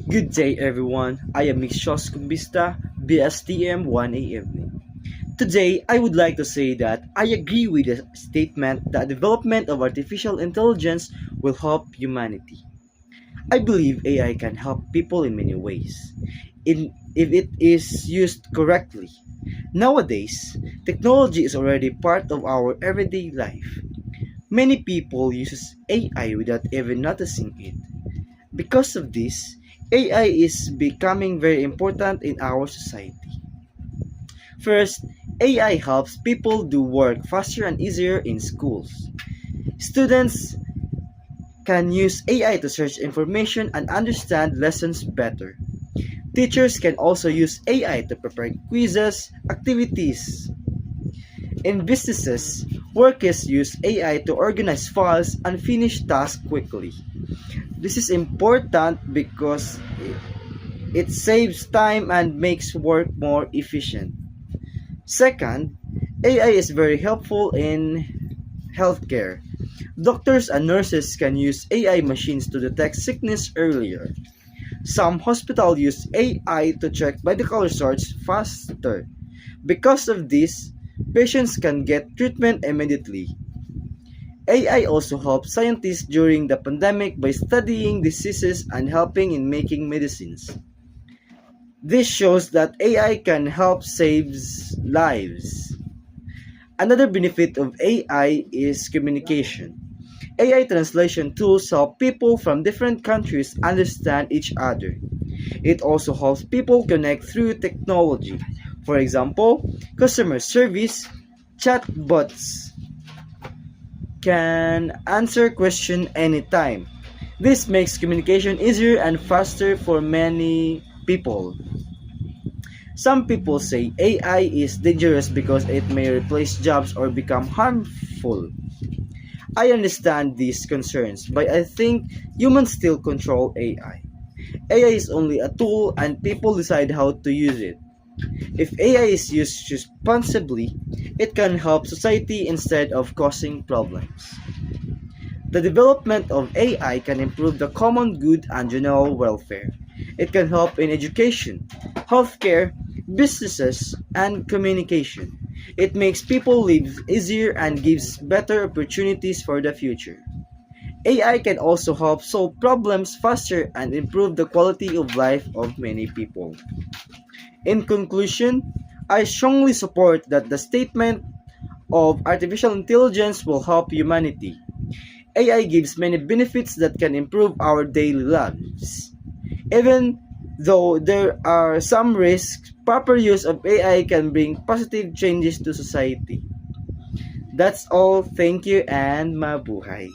Good day everyone, I am Mixos Kumbista, BSTM 1A Evening. Today, I would like to say that I agree with the statement that development of artificial intelligence will help humanity. I believe AI can help people in many ways, if it is used correctly. Nowadays, technology is already part of our everyday life. Many people use AI without even noticing it. Because of this, AI is becoming very important in our society. First, AI helps people do work faster and easier in schools. Students can use AI to search information and understand lessons better. Teachers can also use AI to prepare quizzes, activities. In businesses, workers use AI to organize files and finish tasks quickly. This is important because it saves time and makes work more efficient. Second, AI is very helpful in healthcare. Doctors and nurses can use AI machines to detect sickness earlier. Some hospitals use AI to check medical results faster. Because of this, patients can get treatment immediately. AI also helps scientists during the pandemic by studying diseases and helping in making medicines. This shows that AI can help save lives. Another benefit of AI is communication. AI translation tools help people from different countries understand each other. It also helps people connect through technology. For example, customer service chatbots can answer questions anytime. This makes communication easier and faster for many people. Some people say AI is dangerous because it may replace jobs or become harmful. I understand these concerns, but I think humans still control AI. AI is only a tool and people decide how to use it. If AI is used responsibly, it can help society instead of causing problems. The development of AI can improve the common good and general welfare. It can help in education, healthcare, businesses, and communication. It makes people live easier and gives better opportunities for the future. AI can also help solve problems faster and improve the quality of life of many people. In conclusion, I strongly support that the statement of artificial intelligence will help humanity. AI gives many benefits that can improve our daily lives. Even though there are some risks, proper use of AI can bring positive changes to society. That's all. Thank you and mabuhay.